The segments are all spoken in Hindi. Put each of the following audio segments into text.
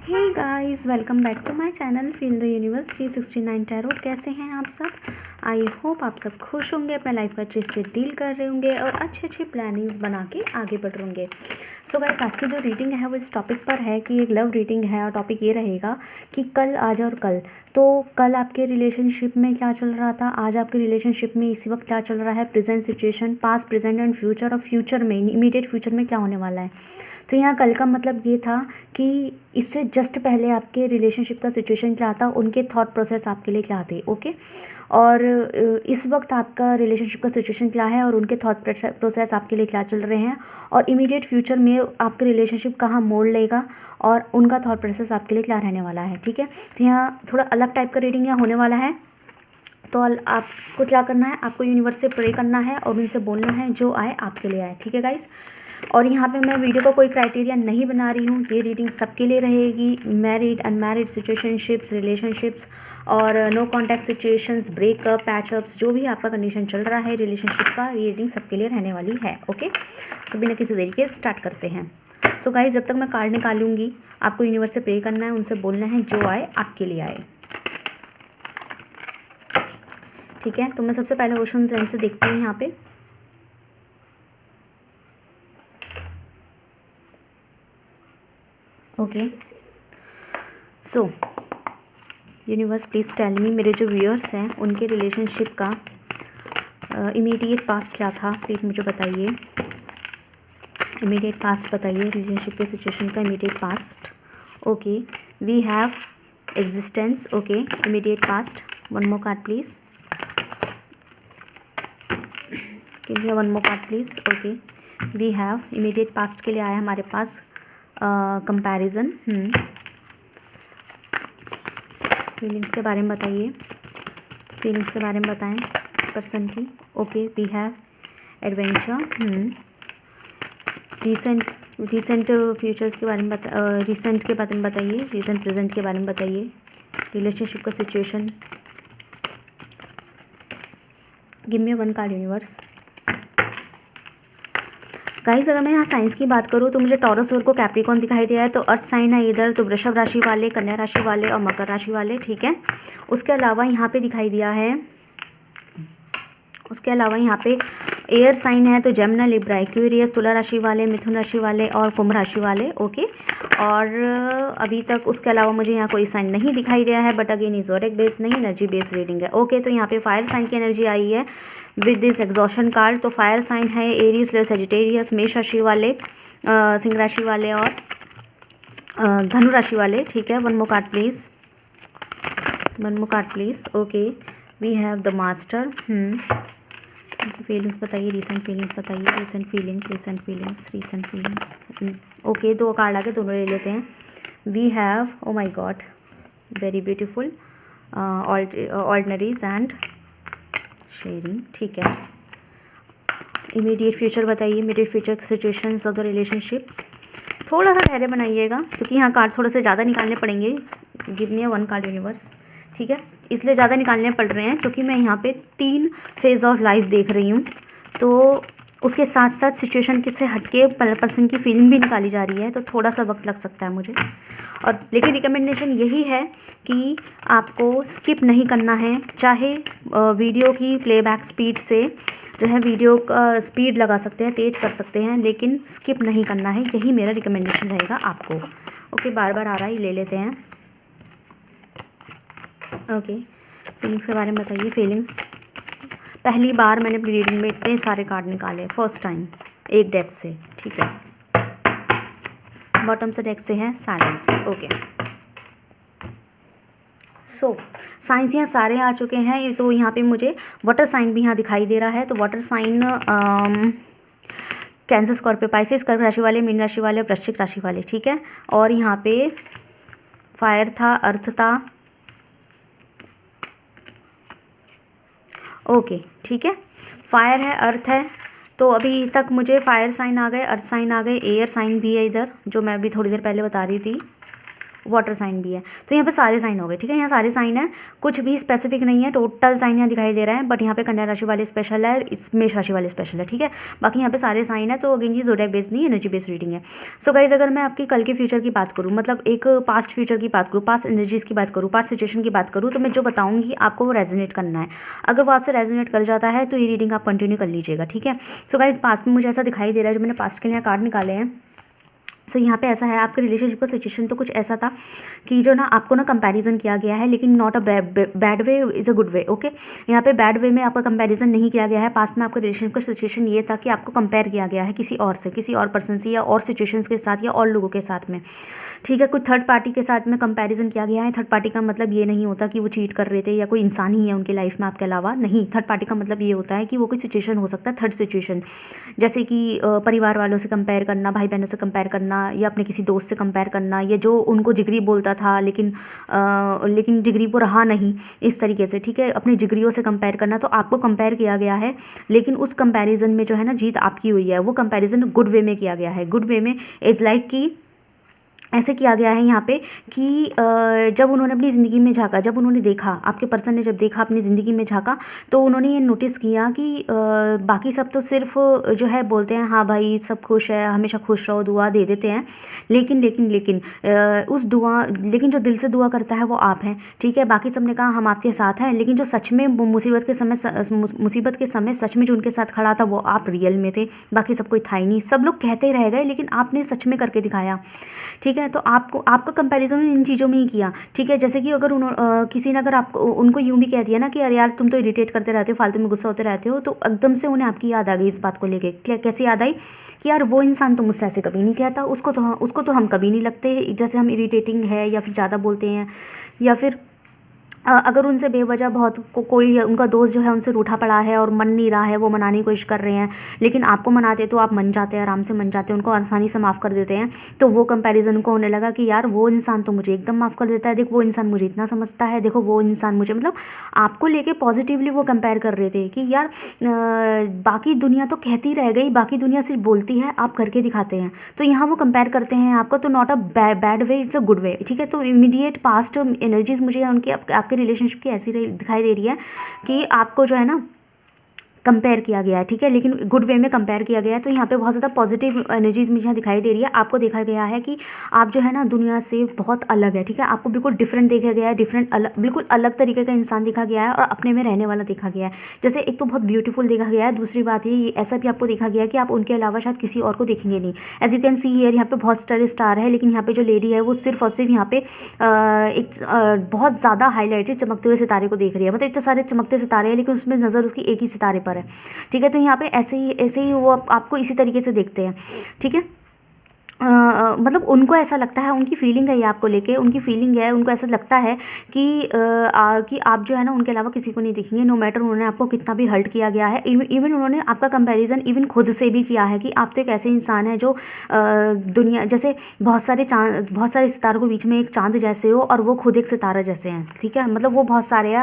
Hey guys, welcome back to my channel feel the universe 369 tarot. कैसे हैं आप सब? आई होप आप सब खुश होंगे, अपने लाइफ को अच्छे से डील कर रहे होंगे और अच्छे प्लानिंग्स बना के आगे बढ़ रहे होंगे। सो गाइस, आज की जो रीडिंग है वो इस टॉपिक पर है कि एक लव रीडिंग है और टॉपिक ये रहेगा कि कल, आज और कल। तो कल आपके रिलेशनशिप में क्या चल रहा था, आज आपके रिलेशनशिप में इसी वक्त क्या चल रहा है, present situation, past, present and future, और फ्यूचर में, इमीडिएट फ्यूचर में क्या होने वाला है। तो यहाँ कल का मतलब ये था कि इससे जस्ट पहले आपके रिलेशनशिप का सिचुएशन क्या था, उनके थॉट प्रोसेस आपके लिए क्या थे। ओके, और इस वक्त आपका रिलेशनशिप का सिचुएशन क्या है और उनके थॉट प्रोसेस आपके लिए क्या चल रहे हैं, और इमीडिएट फ्यूचर में आपके रिलेशनशिप कहाँ मोड़ लेगा और उनका थॉट प्रोसेस आपके लिए क्या रहने वाला है। ठीक है, तो यहाँ थोड़ा अलग टाइप का रीडिंग यहाँ होने वाला है। तो आपको क्या करना है, आपको यूनिवर्स से प्रे करना है और उनसे बोलना है जो आए आपके लिए आए। ठीक है गाइस, और यहाँ पे मैं वीडियो को कोई क्राइटेरिया नहीं बना रही हूँ, ये रीडिंग सबके लिए रहेगी। मैरिड, अनमैरिड, सिचुएशनशिप्स, रिलेशनशिप्स और नो कॉन्टैक्ट सिचुएशंस, ब्रेकअप, पैचअप्स, जो भी आपका कंडीशन चल रहा है रिलेशनशिप का, ये रीडिंग सबके लिए रहने वाली है। ओके, सो बिना किसी देरी के स्टार्ट करते हैं। सो गाइस, जब तक मैं कार्ड निकालूंगी आपको यूनिवर्स से प्रे करना है, उनसे बोलना है जो आए आपके लिए आए। ठीक है, तो मैं सबसे पहले ओशन साइन से देखती हूँ यहाँ पे। Okay, so universe please tell me, मेरे जो व्यूअर्स हैं उनके रिलेशनशिप का इमीडिएट पास्ट क्या था, प्लीज़ मुझे बताइए। इमीडिएट पास्ट बताइए, रिलेशनशिप के सिचुएशन का immediate past. Okay, we have existence. Okay, immediate past. One more card please, give me one more card please. Okay, we have immediate past के लिए आया हमारे पास कंपैरिजन। फीलिंग्स के बारे में बताइए, फीलिंग्स के बारे में बताएं पर्सन की। Okay, we have adventure. Recent futures के बारे में रीसेंट के बारे में बताइए, रीसेंट प्रेजेंट के बारे में बताइए, रिलेशनशिप का situation. Give me one card universe. Guys, अगर मैं यहाँ साइंस की बात करूँ तो मुझे टॉरस, वर्गो, कैप्रिकॉर्न दिखाई दिया है। तो अर्थ साइन है इधर, तो वृषभ राशि वाले, कन्या राशि वाले और मकर राशि वाले। ठीक है, उसके अलावा यहाँ पे दिखाई दिया है, उसके अलावा यहाँ पे एयर साइन है, तो जेमिनी, लिब्रा, एक्वेरियस, तुला राशि वाले, मिथुन राशि वाले और कुंभ राशि वाले। ओके, और अभी तक उसके अलावा मुझे यहाँ कोई साइन नहीं दिखाई दिया है, बट अगेन ज़ोडिक बेस नहीं, एनर्जी बेस्ड रीडिंग है। ओके, तो यहाँ पे फायर साइन की एनर्जी आई है विद दिस एग्जॉशन कार्ड। तो फायर साइन है एरीज, सजिटेरियस, मेष राशि वाले, सिंह राशि वाले और धनु राशि वाले। ठीक है, one more card please, one more card please. Okay, we have the master. Feelings बताइए, रीसेंट फीलिंग्स बताइए, recent feelings, recent feelings, recent feelings. Okay, दो कार्ड आगे, दोनों ले लेते हैं। We have, oh my God, very beautiful, ordinaries and sharing. ठीक है, इमीडिएट फ्यूचर बताइए, immediate future situations of the relationship. थोड़ा सा धैर्य बनाइएगा क्योंकि यहाँ कार्ड थोड़े से ज़्यादा निकालने पड़ेंगे। Give me one card universe. ठीक है, इसलिए ज़्यादा निकालने पड़ रहे हैं क्योंकि मैं यहाँ पे 3 फेज़ ऑफ लाइफ देख रही हूँ, तो उसके साथ साथ सिचुएशन से हटके पर्सन की फीलिंग भी निकाली जा रही है, तो थोड़ा सा वक्त लग सकता है मुझे। और लेकिन रिकमेंडेशन यही है कि आपको स्किप नहीं करना है, चाहे वीडियो की प्लेबैक स्पीड से जो है वीडियो का स्पीड लगा सकते हैं, तेज़ कर सकते हैं, लेकिन स्किप नहीं करना है, यही मेरा रिकमेंडेशन रहेगा आपको। ओके, बार बार आ रहा है, ले लेते हैं। ओके, फीलिंग्स के बारे में बताइए। फीलिंग्स, पहली बार मैंने अपनी रीडिंग में इतने सारे कार्ड निकाले, फर्स्ट टाइम एक डेक से। ठीक है, बॉटम से डेक से है साइलेंस। ओके, सो साइंस यहाँ सारे आ चुके हैं। तो यहाँ पे मुझे वाटर साइन भी यहाँ दिखाई दे रहा है। तो water sign cancer, Scorpio, Pisces, कर्क राशि वाले, मीन राशि वाले, वृश्चिक राशि वाले। ठीक है, और यहाँ पे फायर था, अर्थ था। ओके, ठीक है, फायर है, अर्थ है, तो अभी तक मुझे फायर साइन आ गए, अर्थ साइन आ गए, एयर साइन भी है इधर, जो मैं अभी थोड़ी देर पहले बता रही थी। वाटर साइन भी है। तो यहाँ पे सारे साइन हो गए, ठीक है, यहाँ सारे साइन है, कुछ भी स्पेसिफिक नहीं है, टोटल साइन यहाँ दिखाई दे रहा है, बट यहाँ पे कन्या राशि वाले स्पेशल है, इस मेष राशि वाले स्पेशल है, ठीक है, बाकी यहाँ पे सारे साइन है। तो अगेन ये ज़ोडिएक बेस्ड नहीं, एनर्जी बेस्ड रीडिंग है। सो गाइज अगर मैं आपकी कल के फ्यूचर की बात करूँ, मतलब एक पास्ट फ्यूचर की बात करूँ, पास्ट एनर्जीज़ की बात करूँ, पास्ट सिचुएशन की बात करूँ, तो मैं जो बताऊँगी आपको वो रेजोनेट करना है। अगर वो आपसे रेजोनेट कर जाता है तो ये रीडिंग आप कंटिन्यू कर लीजिएगा, ठीक है। सो गाइज पास्ट में मुझे ऐसा दिखाई दे रहा है, जो मैंने पास्ट के लिए कार्ड निकाले हैं। सो यहाँ पे ऐसा है, आपके रिलेशनशिप का सिचुएशन तो कुछ ऐसा था कि जो ना आपको ना कंपैरिजन किया गया है, लेकिन not a bad way, is a good way, okay. यहाँ पे बैड वे में आपका कंपैरिजन नहीं किया गया है। पास्ट में आपका रिलेशनशिप का सिचुएशन ये था कि आपको कंपेयर किया गया है किसी और से, किसी और पर्सन से, या और सिचुएशंस के साथ, या और लोगों के साथ में, ठीक है। कोई थर्ड पार्टी के साथ में कंपैरिजन किया गया है। थर्ड पार्टी का मतलब ये नहीं होता कि वो चीट कर रहे थे या कोई इंसान ही है उनकी लाइफ में आपके अलावा, नहीं। थर्ड पार्टी का मतलब ये होता है कि वो कोई सिचुएशन हो सकता है, थर्ड सिचुएशन, जैसे कि परिवार वालों से कंपेयर करना, भाई बहनों से कंपेयर करना, या अपने किसी दोस्त से कंपेयर करना, या जो उनको जिगरी बोलता था लेकिन जिगरी वो रहा नहीं, इस तरीके से, ठीक है, अपने जिगरियों से कंपेयर करना। तो आपको कंपेयर किया गया है, लेकिन उस कंपैरिजन में जो है ना जीत आपकी हुई है। वो कंपैरिजन गुड वे में किया गया है, गुड वे में, इज़ लाइक कि ऐसे किया गया है यहाँ पे कि जब उन्होंने अपनी ज़िंदगी में झांका, जब उन्होंने देखा, आपके पर्सन ने जब देखा अपनी ज़िंदगी में झांका, तो उन्होंने ये नोटिस किया कि बाकी सब तो सिर्फ जो है बोलते हैं हाँ भाई सब खुश है, हमेशा खुश रहो, दुआ दे देते हैं, लेकिन उस दुआ, लेकिन जो दिल से दुआ करता है वो आप हैं, ठीक है। बाकी सब ने कहा हम आपके साथ हैं, लेकिन जो सच में मुसीबत के समय सच में जो उनके साथ खड़ा था वो आप रियल में थे, बाकी सब कोई था ही नहीं। सब लोग कहते रह गए, लेकिन आपने सच में करके दिखाया, ठीक है। तो आपका कंपैरिजन इन चीज़ों में ही किया, ठीक है। जैसे कि अगर किसी ने अगर आपको उनको यूँ भी कह दिया ना कि अरे यार तुम तो इरिटेट करते रहते हो, फालतू में गुस्सा होते रहते हो, तो एकदम से उन्हें आपकी याद आ गई इस बात को लेके। कैसे याद आई कि यार वो इंसान तो मुझसे ऐसे कभी नहीं कहता, उसको तो हम कभी नहीं लगते जैसे हम इरिटेटिंग है, या फिर ज़्यादा बोलते हैं, या फिर अगर उनसे बेवजह बहुत कोई उनका दोस्त जो है उनसे रूठा पड़ा है और मन नहीं रहा है, वो मनाने की कोशिश कर रहे हैं, लेकिन आपको मनाते तो आप मन जाते हैं, आराम से मन जाते हैं, उनको आसानी से माफ़ कर देते हैं। तो वो कंपैरिजन उनको होने लगा कि यार वो इंसान तो मुझे एकदम माफ़ कर देता है, देखो वो इंसान मुझे इतना समझता है, देखो वो इंसान मुझे, मतलब आपको लेके पॉजिटिवली वो कंपेयर कर रहे थे कि यार बाकी दुनिया तो कहती रह गई, बाकी दुनिया सिर्फ बोलती है, आप करके दिखाते हैं। तो यहाँ वो कंपेयर करते हैं आपको, तो not a bad way, it's a good way, ठीक है। तो इमीडिएट पास्ट एनर्जीज मुझे उनकी आपके रिलेशनशिप की ऐसी दिखाई दे रही है कि आपको जो है ना कंपेयर किया गया है, ठीक है, लेकिन गुड वे में कंपेयर किया गया है। तो यहाँ पे बहुत ज़्यादा पॉजिटिव एनर्जीज मुझे यहाँ दिखाई दे रही है। आपको देखा गया है कि आप जो है ना दुनिया से बहुत अलग है, ठीक है, आपको बिल्कुल डिफरेंट देखा गया है, बिल्कुल अलग तरीके का इंसान देखा गया है, और अपने में रहने वाला देखा गया है। जैसे एक तो बहुत ब्यूटीफुल देखा गया है, दूसरी बात ये ऐसा भी आपको देखा गया है कि आप उनके अलावा शायद किसी और को देखेंगे नहीं। As you can see here, यहाँ पे बहुत स्टार है, लेकिन यहाँ पे जो लेडी है वो सिर्फ और सिर्फ यहाँ पे एक बहुत ज़्यादा हाईलाइटेड चमकते हुए सितारे को देख रही है। मतलब इतने सारे चमकते सितारे हैं, लेकिन उसमें नज़र उसकी एक ही सितारे पर है, ठीक है। तो यहाँ पे ऐसे ही वो आपको इसी तरीके से देखते हैं, ठीक है। मतलब उनको ऐसा लगता है, उनकी फीलिंग है ये आपको लेके, उनकी फीलिंग है, उनको ऐसा लगता है कि आप जो है ना उनके अलावा किसी को नहीं दिखेंगे, नो मैटर उन्होंने आपको कितना भी हर्ट किया गया है। इवन उन्होंने आपका कंपैरिजन इवन खुद से भी किया है कि आप तो एक ऐसे इंसान है जो दुनिया जैसे बहुत सारे सितारों के बीच में एक चांद जैसे हो, और वो खुद एक सितारा जैसे हैं, ठीक है। मतलब वो बहुत सारे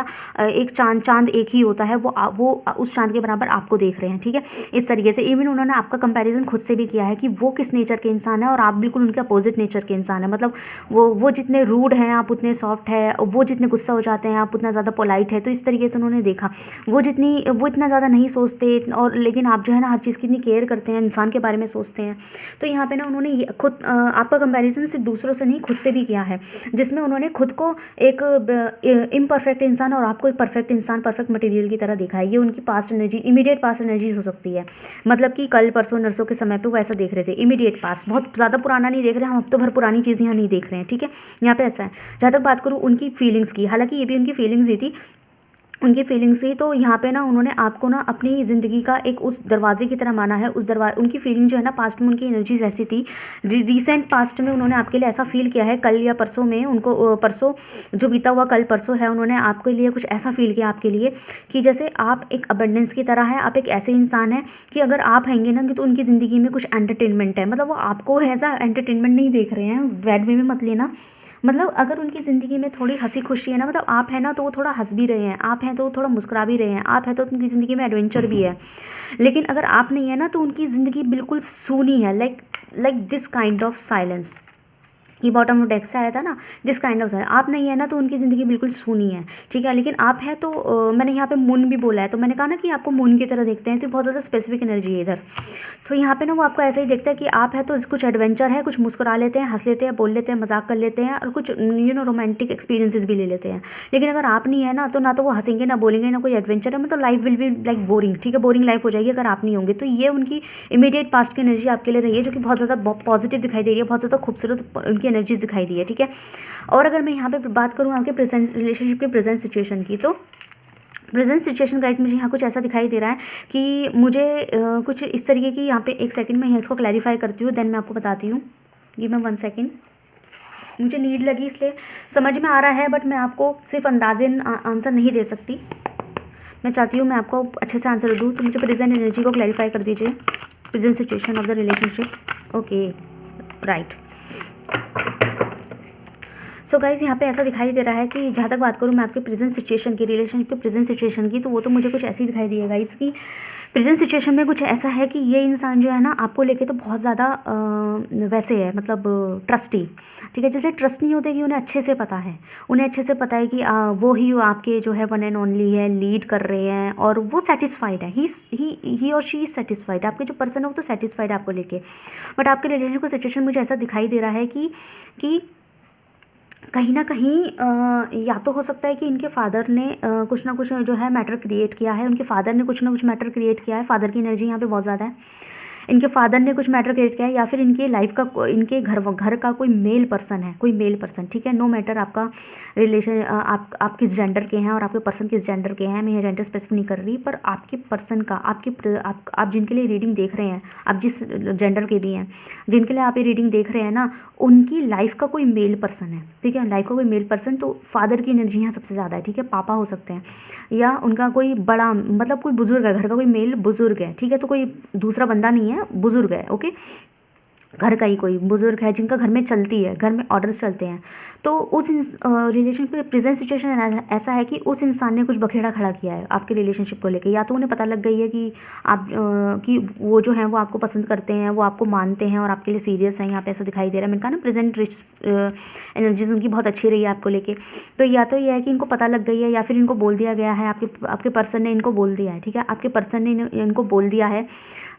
एक चांद एक ही होता है, वो उस चांद के बराबर आपको देख रहे हैं, ठीक है, इस तरीके से। इवन उन्होंने आपका कंपैरिजन खुद से भी किया है कि वो किस नेचर के इंसान है और आप बिल्कुल उनके अपोजिट नेचर के इंसान है। मतलब वो जितने रूड हैं आप उतने सॉफ्ट है, वो जितने गुस्सा हो जाते हैं आप उतना ज़्यादा पोलाइट है। तो इस तरीके से उन्होंने देखा, वो इतना ज़्यादा नहीं सोचते, और लेकिन आप जो है ना हर चीज़ की इतनी केयर करते हैं, इंसान के बारे में सोचते हैं। तो यहाँ पे ना उन्होंने खुद आपका कंपैरिजन सिर्फ दूसरों से नहीं खुद से भी किया है, जिसमें उन्होंने खुद को एक इम्परफेक्ट इंसान और आपको एक परफेक्ट इंसान, परफेक्ट मटेरियल की तरह देखा है। ये उनकी past energy, immediate past energies हो सकती है। मतलब कि कल परसों नरसों के समय पे वो ऐसा देख रहे थे, इमीडिएट पास्ट, बहुत ज़्यादा पुराना नहीं देख रहे हम, अब तो भर पुरानी चीज़ यहाँ नहीं देख रहे हैं, ठीक है। यहाँ पे ऐसा है। जहाँ तक बात करूँ उनकी फीलिंग्स की, हालांकि ये भी उनकी फीलिंग्स ही थी, उनकी फीलिंग्स ही। तो यहाँ पे ना उन्होंने आपको ना अपनी ज़िंदगी का एक उस दरवाजे की तरह माना है, उनकी फीलिंग जो है ना पास्ट में उनकी एनर्जीज ऐसी थी, रिसेंट पास्ट में उन्होंने आपके लिए ऐसा फील किया है, कल या परसों में उनको परसों जो बीता हुआ कल परसों है, उन्होंने आपके लिए कुछ ऐसा फील किया आपके लिए कि जैसे आप एक अबंडेंस की तरह है, आप एक ऐसे इंसान हैं कि अगर आप हैंगे ना तो उनकी ज़िंदगी में कुछ एंटरटेनमेंट है। मतलब वो आपको ऐसा एंटरटेनमेंट नहीं देख रहे हैं, बैड वे में मत लेना। मतलब अगर उनकी ज़िंदगी में थोड़ी हंसी खुशी है ना, मतलब आप हैं ना तो वो थोड़ा हंस भी रहे हैं, आप हैं तो वो थोड़ा मुस्कुरा भी रहे हैं, आप हैं तो उनकी ज़िंदगी में एडवेंचर भी है। लेकिन अगर आप नहीं है ना तो उनकी ज़िंदगी बिल्कुल सूनी है, like this kind of silence. ये बॉटम ऑफ डेक से आया था ना, जिस काइंड ऑफ आप नहीं है ना तो उनकी ज़िंदगी बिल्कुल सूनी है, ठीक है। लेकिन आप है तो मैंने यहाँ पे मून भी बोला है, तो मैंने कहा ना कि आपको मून की तरह देखते हैं, तो बहुत ज़्यादा स्पेसिफिक एनर्जी है इधर। तो यहाँ पे ना वो आपको ऐसा ही देखता है कि आप है तो कुछ एडवेंचर है, कुछ मुस्कुरा लेते हैं, हंस लेते हैं, बोल लेते हैं, मजाक कर लेते हैं, और कुछ रोमांटिक एक्सपीरियंसेस भी ले लेते हैं। लेकिन अगर आप नहीं है ना तो वो हंसेंगे ना बोलेंगे ना कोई एडवेंचर है, मतलब life will be like boring, ठीक है, बोरिंग लाइफ हो जाएगी अगर आप नहीं होंगे। तो ये उनकी इमीडिएट पास्ट की एनर्जी आपके लिए रही है, जो कि बहुत ज़्यादा पॉजिटिव दिखाई दे रही है, बहुत ज़्यादा खूबसूरत उनकी एनर्जीज दिखाई दी है, ठीक है। और अगर मैं यहाँ पे बात करूँ आपके प्रेजेंट रिलेशनशिप के प्रेजेंट सिचुएशन की, तो प्रेजेंट सिचुएशन गाइज मुझे यहाँ कुछ ऐसा दिखाई दे रहा है कि मुझे कुछ इस तरीके की, यहाँ पे एक सेकंड में इसको क्लैरिफाई करती हूँ, देन मैं आपको बताती हूँ। गिव मी 1 सेकंड, मुझे नीड लगी इसलिए समझ में आ रहा है, बट मैं आपको सिर्फ अंदाज़न आंसर नहीं दे सकती। मैं चाहती हूँ मैं आपको अच्छे से आंसर दूँ, तो मुझे प्रेजेंट एनर्जी को क्लैरिफाई कर दीजिए, present situation of the relationship. Okay, right. So guys यहाँ पे ऐसा दिखाई दे रहा है कि जहाँ तक बात करूँ मैं आपके प्रेजेंट सिचुएशन की, रिलेशनशिप के प्रेजेंट सिचुएशन की, तो वो तो मुझे कुछ ऐसी दिखाई दी है गाइज़ कि प्रेजेंट सिचुएशन में कुछ ऐसा है कि ये इंसान जो है ना आपको लेके तो बहुत ज़्यादा वैसे है, मतलब ट्रस्टी, ठीक है। जैसे ट्रस्ट नहीं होते कि उन्हें अच्छे से पता है, उन्हें अच्छे से पता है कि वो ही आपके जो है वन एंड ओनली है, लीड कर रहे हैं, और वो सेटिस्फाइड है, ही और शी इज़ सेटिस्फाइड, आपके जो पर्सन है वो तो सेटिस्फाइड है आपको लेके। बट आपके रिलेशनशिप का सिचुएशन मुझे ऐसा दिखाई दे रहा है कि कहीं ना कहीं या तो हो सकता है कि इनके फादर ने कुछ ना कुछ जो है मैटर क्रिएट किया है, उनके फादर ने कुछ ना कुछ मैटर क्रिएट किया है, फादर की एनर्जी यहाँ पे बहुत ज़्यादा है, इनके फादर ने कुछ मैटर क्रिएट किया है, या फिर इनकी लाइफ का इनके घर का कोई मेल पर्सन है, कोई मेल पर्सन, ठीक है। नो मैटर आपका रिलेशन, आप किस जेंडर के हैं और आपके पर्सन किस जेंडर के हैं, मैं ये जेंडर स्पेसिफिक नहीं कर रही, पर आपके पर्सन का आप जिनके लिए रीडिंग देख रहे हैं, आप जिस जेंडर के भी हैं जिनके लिए आप ये रीडिंग देख रहे हैं ना, उनकी लाइफ का कोई मेल पर्सन है, ठीक है, लाइफ का कोई मेल पर्सन। तो फादर की एनर्जी यहाँ सबसे ज़्यादा है, ठीक है, पापा हो सकते हैं, या उनका कोई बड़ा, मतलब कोई बुजुर्ग है, घर का कोई मेल बुजुर्ग है, ठीक है, तो कोई दूसरा बंदा नहीं है, बुजुर्ग है, ओके, घर का ही कोई बुजुर्ग है जिनका घर में चलती है, घर में ऑर्डर्स चलते हैं। तो उस रिलेशनशिप के प्रेजेंट सिचुएशन ऐसा है कि उस इंसान ने कुछ बखेड़ा खड़ा किया है आपके रिलेशनशिप को लेकर, या तो उन्हें पता लग गई है कि आप कि वो जो है वो आपको पसंद करते हैं, वो आपको मानते हैं और आपके लिए सीरियस हैं, यहाँ पे ऐसा दिखाई दे रहा है। मैंने कहा ना प्रेजेंट एनर्जीज उनकी बहुत अच्छी रही है आपको लेके, तो या तो ये है कि इनको पता लग गई है, या फिर इनको बोल दिया गया है, आपके पर्सन ने इनको बोल दिया है, ठीक है, आपके पर्सन ने इनको बोल दिया है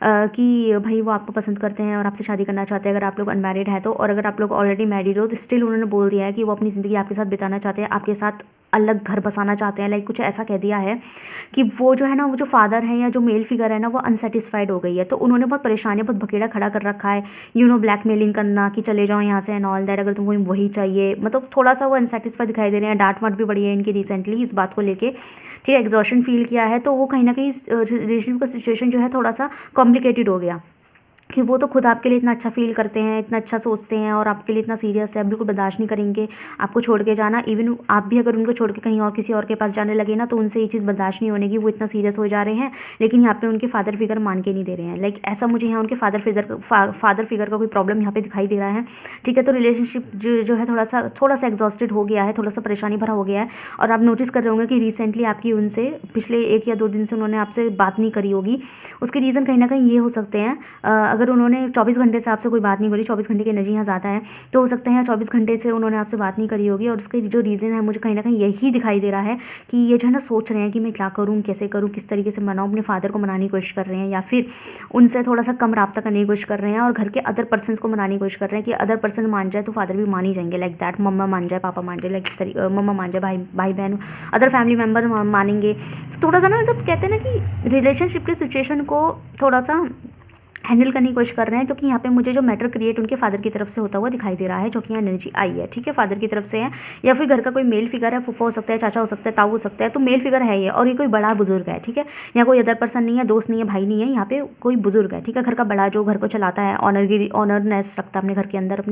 कि भाई वो आपको पसंद करते हैं और आपसे शादी करना चाहते हैं, अगर आप लोग अनमैरिड है तो, और अगर आप लोग ऑलरेडी मैरिड हो तो स्टिल उन्होंने बोल दिया है कि वो अपनी ज़िंदगी आपके साथ बिताना चाहते हैं, आपके साथ अलग घर बसाना चाहते हैं, लाइक कुछ ऐसा कह दिया है कि वो जो है ना, वो जो फादर है या जो मेल फिगर है ना, वो अनसेटिस्फाइड हो गई है, तो उन्होंने बहुत परेशानी, बहुत बखेड़ा खड़ा कर रखा है, ब्लैकमेलिंग करना कि चले जाओ यहाँ से एंड ऑल दैट, अगर तुमको वही चाहिए, मतलब थोड़ा सा वो अनसेटिस्फाइड दिखाई दे रहे हैं, डांट वाट भी बढ़ी है इनकी रिसेंटली इस बात को लेके, ठीक है, एग्जॉशन फील किया है, तो वो कहीं ना कहीं रिलेशनशिप का सिचुएशन जो है थोड़ा सा कॉम्प्लिकेटेड हो गया, कि वो तो खुद आपके लिए इतना अच्छा फील करते हैं, इतना अच्छा सोचते हैं और आपके लिए इतना सीरियस है, बिल्कुल बर्दाश्त नहीं करेंगे आपको छोड़ के जाना। इवन आप भी अगर उनको छोड़ के कहीं और किसी और के पास जाने लगे ना, तो उनसे ये चीज़ बर्दाश्त नहीं होने की, वो इतना सीरियस हो जा रहे हैं, लेकिन यहाँ पे उनके फादर फिगर मान के नहीं दे रहे हैं, लाइक ऐसा मुझे यहाँ उनके फादर फिगर का कोई प्रॉब्लम यहाँ पे दिखाई दे रहा है, ठीक है। तो रिलेशनशिप जो है थोड़ा सा एग्जॉस्टेड हो गया है, थोड़ा सा परेशानी भरा हो गया है, और आप नोटिस कर रहे होंगे कि रिसेंटली आपकी उनसे पिछले 1 या 2 दिन से उन्होंने आपसे बात नहीं करी होगी। उसके रीज़न कहीं ना कहीं ये हो सकते हैं, अगर उन्होंने 24 घंटे से आपसे कोई बात नहीं करी, 24 घंटे की एनर्जी यहाँ ज़्यादा है, तो हो सकता है 24 घंटे से उन्होंने आपसे बात नहीं करी होगी, और उसके जो रीज़न है मुझे कहीं ना कहीं यही दिखाई दे रहा है कि ये जो है ना सोच रहे हैं कि मैं क्या करूँ, कैसे करूँ, किस तरीके से मनाऊँ, अपने फादर को मनाने की कोशिश कर रहे हैं, या फिर उनसे थोड़ा सा कम रब्ता करने की कोशिश कर रहे हैं, और घर के अदर पर्सन को मनाने की कोशिश कर रहे हैं कि अदर पर्सन मान जाए तो फादर भी मान ही जाएंगे, लाइक दैट, मम्मा मान जाए, पापा मान जाए, लाइक इस तरीके, मम्मा मान जाए, भाई बहन, अदर फैमिली मेम्बर मानेंगे। थोड़ा सा ना, मतलब कहते हैं ना कि रिलेशनशिप के सिचुएशन को थोड़ा सा हैंडल करने की कोशिश कर रहे हैं, क्योंकि यहाँ पे मुझे जो मैटर क्रिएट उनके फादर की तरफ से होता हुआ दिखाई दे रहा है, जो कि यहाँ एनर्जी आई है, ठीक है, फादर की तरफ से है, या फिर घर का कोई मेल फिगर है, फूफा हो सकता है, चाचा हो सकता है, ताऊ हो सकता है, तो मेल फिगर है ये, और ये कोई बड़ा बुजुर्ग है, ठीक है, यहाँ कोई अदर पर्सन नहीं है, दोस्त नहीं है, भाई नहीं है, यहाँ पे कोई बुजुर्ग है, ठीक है, घर का बड़ा जो घर को चलाता है, ऑनरनेस रखता है अपने घर के अंदर,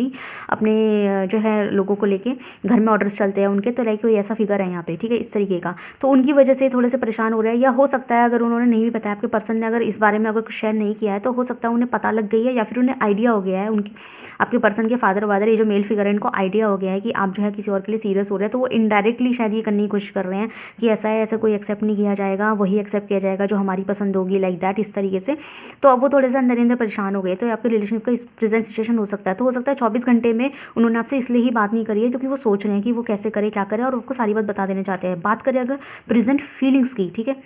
अपने जो है लोगों को लेके, घर में ऑर्डर्स चलते हैं उनके, तो लाइक कोई ऐसा फिगर है यहाँ पे, ठीक है, इस तरीके का, तो उनकी वजह से थोड़े से परेशान हो रहे हैं, या हो सकता है अगर उन्होंने नहीं भी बताया, आपके पर्सन ने अगर इस बारे में अगर कुछ शेयर नहीं किया है, तो हो सकता है सकता है उन्हें पता लग गई है या फिर उन्हें आइडिया हो गया है, उनकी आपके पर्सन के फादर वादर ये जो मेल फिगर है इनको आइडिया हो गया है कि आप जो है किसी और के लिए सीरियस हो रहे हैं। तो वो इनडायरेक्टली शायद ये करने की कोशिश कर रहे हैं कि ऐसा है, ऐसा कोई एक्सेप्ट नहीं किया जाएगा, वही एक्सेप्ट किया जाएगा जो हमारी पसंद होगी, लाइक दैट, इस तरीके से। तो अब वो थोड़े से अंदर अंदर परेशान हो गए। तो आपके रिलेशनशिप का इस प्रेजेंट सिचुएशन हो सकता है। तो हो सकता है 24 घंटे में उन्होंने आपसे इसलिए ही बात नहीं करी है क्योंकि वो सोच रहे हैं कि वो कैसे करे, क्या करे, और आपको सारी बात बता देना चाहते हैं। बात करें अगर प्रेजेंट फीलिंग्स की, ठीक है,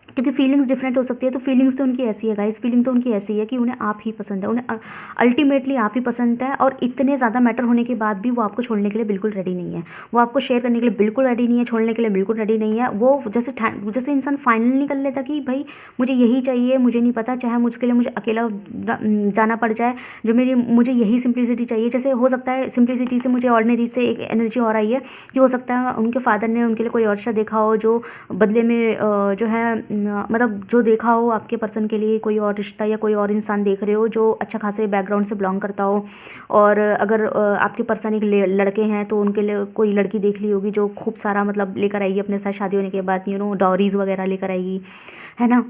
क्योंकि फीलिंग्स डिफरेंट हो सकती है। तो फीलिंग्स तो उनकी ऐसी है गाइस, फीलिंग तो उनकी ऐसी है कि उन्हें आप ही पसंद है, उन्हें अल्टीमेटली आप ही पसंद है, और इतने ज़्यादा मैटर होने के बाद भी वो आपको छोड़ने के लिए बिल्कुल रेडी नहीं है, वो आपको शेयर करने के लिए बिल्कुल रेडी नहीं है, छोड़ने के लिए बिल्कुल रेडी नहीं है। वो जैसे इंसान फाइनल नहीं कर लेता कि भाई मुझे यही चाहिए, मुझे नहीं पता, चाहे मुझके लिए मुझे अकेला जाना पड़ जाए, जो मुझे यही सिंप्लिसिटी चाहिए। जैसे हो सकता है सिंप्लिसिटी से मुझे ऑर्डिनरी से एक एनर्जी और आई है कि हो सकता है उनके फादर ने उनके लिए कोई और रिश्ता देखा हो जो बदले में जो है मतलब जो देखा हो आपके पर्सन के लिए कोई और रिश्ता या कोई और इंसान देख रहे हो जो अच्छा खासे बैकग्राउंड से बिलोंग करता हो। और अगर आपके पर्सन एक लड़के हैं तो उनके लिए कोई लड़की देख ली होगी जो खूब सारा मतलब लेकर आएगी अपने साथ शादी होने के बाद, डॉरीज वगैरह लेकर आएगी, है ना।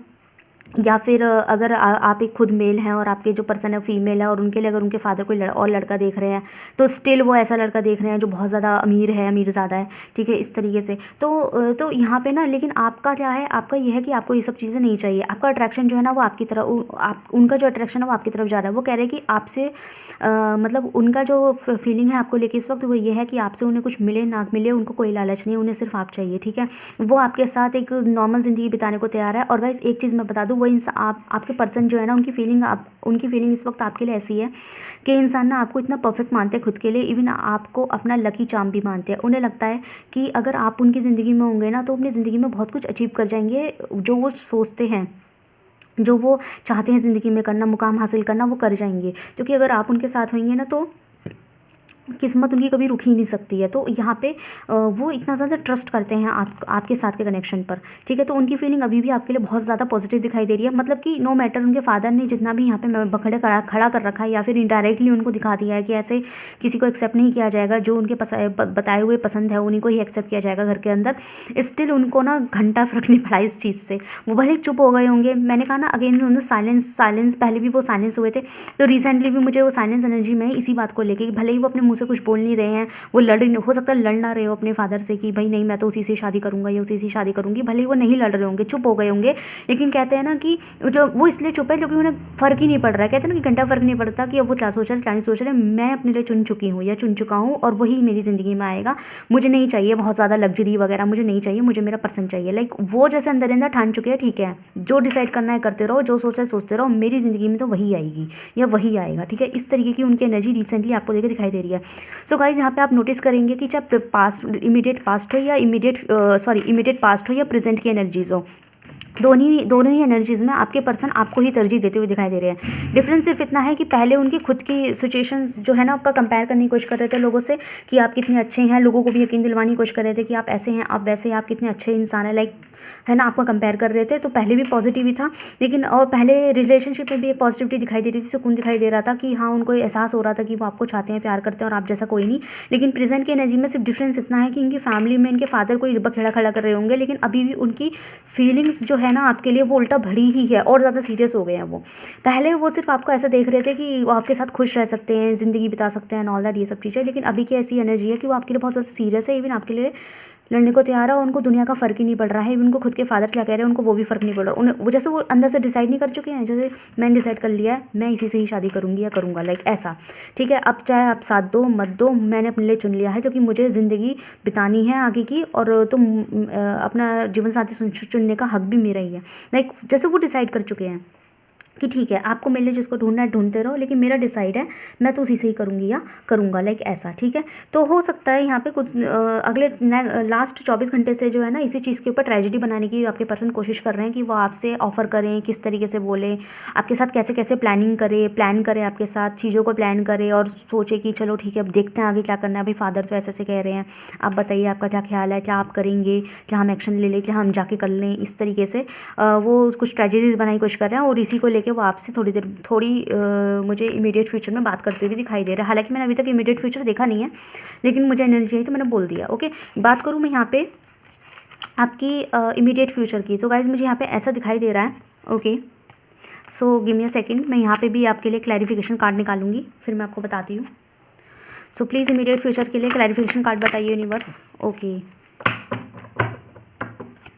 या फिर अगर आप एक खुद मेल हैं और आपके जो पर्सन है फीमेल है और उनके लिए अगर उनके फादर कोई और लड़का देख रहे हैं तो स्टिल वो ऐसा लड़का देख रहे हैं जो बहुत ज़्यादा अमीर है, अमीर ज़्यादा है, ठीक है, इस तरीके से। तो यहाँ पे ना, लेकिन आपका क्या है, आपका ये है कि आपको ये सब चीज़ें नहीं चाहिए। आपका अट्रैक्शन जो है ना वो आपकी तरफ, उनका जो अट्रैक्शन है वो आपकी तरफ जा रहा है। वो कह रहे हैं कि आपसे मतलब उनका जो फीलिंग है आपको लेके इस वक्त वो ये है कि आपसे उन्हें कुछ मिले ना मिले, उनको कोई लालच नहीं, उन्हें सिर्फ आप चाहिए, ठीक है। वो आपके साथ एक नॉर्मल ज़िंदगी बिताने को तैयार है। और गाइस एक चीज़ मैं बता दूँ, वो आपके पर्सन जो है ना उनकी फीलिंग इस वक्त आपके लिए ऐसी है कि इंसान ना आपको इतना परफेक्ट मानते हैं खुद के लिए, इवन आपको अपना लकी चार्म भी मानते हैं। उन्हें लगता है कि अगर आप उनकी ज़िंदगी में होंगे ना तो अपनी ज़िंदगी में बहुत कुछ अचीव कर जाएंगे, जो वो सोचते हैं, जो वो चाहते हैं ज़िंदगी में करना, मुकाम हासिल करना, वो कर जाएंगे। क्योंकि अगर आप उनके साथ होंगे ना तो किस्मत उनकी कभी रुक ही नहीं सकती है। तो यहाँ पे वो इतना ज़्यादा ट्रस्ट करते हैं आपके साथ के कनेक्शन पर, ठीक है। तो उनकी फीलिंग अभी भी आपके लिए बहुत ज़्यादा पॉजिटिव दिखाई दे रही है। मतलब कि नो मैटर उनके फादर ने जितना भी यहाँ पे बखड़े खड़ा कर रखा है या फिर इनडायरेक्टली उनको दिखा दिया है कि ऐसे किसी को एक्सेप्ट नहीं किया जाएगा, जो उनके बताए हुए पसंद है उन्हीं को ही एक्सेप्ट किया जाएगा घर के अंदर। स्टिल उनको ना घंटा फर्क नहीं पड़ा इस चीज़ से, वो भले चुप हो गए होंगे। मैंने कहा ना अगेन उन्होंने साइलेंस पहले भी वो साइलेंस हुए थे, तो रिसेंटली भी मुझे वो साइलेंस एनर्जी में इसी बात को लेके, भले ही वो अपने मुँह से कुछ बोल नहीं रहे हैं, वो हो सकता है लड़ ना रहे हो अपने फादर से कि भाई नहीं मैं तो उसी से शादी करूंगा या उसी से शादी करूंगी, भले ही वो नहीं लड़ रहे होंगे, चुप हो गए होंगे, लेकिन कहते हैं ना कि जो वो इसलिए चुप है क्योंकि उन्हें फ़र्क ही नहीं पड़ रहा है। कहते हैं ना कि घंटा फ़र्क नहीं पड़ता कि अब वो क्या सोच रहे हैं क्या नहीं सोच रहे, मैं अपने लिए चुन चुकी हूँ या चुन चुका हूँ और वही मेरी ज़िंदगी में आएगा। मुझे नहीं चाहिए बहुत ज़्यादा लग्जरी वगैरह, मुझे नहीं चाहिए, मुझे मेरा पर्सन चाहिए। लाइक वो जैसे अंदर अंदर ठान चुके हैं, ठीक है, जो डिसाइड करना है करते रहो, जो सोचा है सोचते रहो, मेरी ज़िंदगी में तो वही आएगी या वही आएगा, ठीक है। इस तरीके की उनकी एनर्जी रिसेंटली आपको लेकर दिखाई दे रही है। सो गाइज यहाँ पे आप नोटिस करेंगे कि चाहे इमीडिएट पास्ट हो या इमीडिएट पास्ट हो या प्रेजेंट की एनर्जीज हो, दोनों ही एनर्जीज़ में आपके पर्सन आपको ही तरजीह देते हुए दिखाई दे रहे हैं। डिफरेंस सिर्फ इतना है कि पहले उनकी खुद की सिचुएशंस जो है ना आपका कंपेयर करने की कोशिश कर रहे थे लोगों से कि आप कितने अच्छे हैं, लोगों को भी यकीन दिलवाने की कोशिश कर रहे थे कि आप ऐसे हैं, आप वैसे हैं, आप कितने अच्छे इंसान हैं, लाइक है ना, आपको कंपेयर कर रहे थे। तो पहले भी पॉजिटिव ही था, लेकिन और पहले रिलेशनशिप में भी एक पॉजिटिविटी दिखाई दे रही थी, सुकून दिखाई दे रहा था कि हाँ उनको एहसास हो रहा था कि वो आपको चाहते हैं, प्यार करते हैं और आप जैसा कोई नहीं। लेकिन प्रेजेंट की एनर्जी में सिर्फ डिफरेंस इतना है कि इनकी फैमिली में इनके फादर कोई बखेड़ा खड़ा कर रहे होंगे, लेकिन अभी भी उनकी फीलिंग्स जो है ना आपके लिए वो उल्टा बढ़ी ही है और ज़्यादा सीरियस हो गए हैं। वो पहले वो सिर्फ आपको ऐसा देख रहे थे कि वो आपके साथ खुश रह सकते हैं, ज़िंदगी बिता सकते हैं, ऑल दैट, ये सब चीज़ें। लेकिन अभी की ऐसी एनर्जी है कि वो आपके लिए बहुत ज़्यादा सीरियस है, इवन आपके लिए लड़ने को तैयार है और उनको दुनिया का फ़र्क ही नहीं पड़ रहा है। उनको खुद के फादर क्या कह रहे हैं उनको वो भी फ़र्क नहीं पड़ रहा। उन्हें वो जैसे वो अंदर से डिसाइड नहीं कर चुके हैं, जैसे मैंने डिसाइड कर लिया है मैं इसी से ही शादी करूँगी या करूँगा, लाइक ऐसा, ठीक है। अब चाहे आप साथ दो मत दो, मैंने अपने लिए चुन लिया है क्योंकि मुझे ज़िंदगी बितानी है आगे की, और तुम अपना जीवन साथी चुनने का हक भी मेरा ही है। लाइक जैसे वो डिसाइड कर चुके हैं कि ठीक है आपको मेरे लिए जिसको ढूंढना है ढूंढते रहो, लेकिन मेरा डिसाइड है मैं तो उसी से ही करूँगी या करूँगा, लाइक ऐसा, ठीक है। तो हो सकता है यहाँ पे कुछ अगले लास्ट 24 घंटे से जो है ना इसी चीज़ के ऊपर ट्रेजेडी बनाने की आपके पर्सन कोशिश कर रहे हैं कि वो आपसे ऑफर करें, किस तरीके से बोलें, आपके साथ कैसे कैसे प्लान करें आपके साथ चीज़ों को प्लान करें और सोचे कि चलो ठीक है अब देखते हैं आगे क्या करना है। भाई फादर तो ऐसे कह रहे हैं, आप बताइए आपका क्या ख्याल है, क्या आप करेंगे, क्या हम एक्शन ले लें, क्या हम जाके कर लें, इस तरीके से वो कुछ ट्रेजेडीज बनाने की कोशिश कर रहे हैं और इसी को लेके वो आपसे मुझे इमीडिएट फ्यूचर में बात करते हुए दिखाई दे रहा है। हालांकि मैंने अभी तक इमीडिएट फ्यूचर देखा नहीं है, लेकिन मुझे एनर्जी आई तो मैंने बोल दिया। ओके, बात करूँ मैं यहाँ पे आपकी इमीडिएट फ्यूचर की। सो गाइज मुझे यहाँ पे ऐसा दिखाई दे रहा है। Okay, so give me a second, मैं यहाँ पे भी आपके लिए क्लैरिफिकेशन कार्ड निकालूंगी, फिर मैं आपको बताती हूँ। सो प्लीज़ इमीडिएट फ्यूचर के लिए क्लैरिफिकेशन कार्ड बताइए universe. Okay,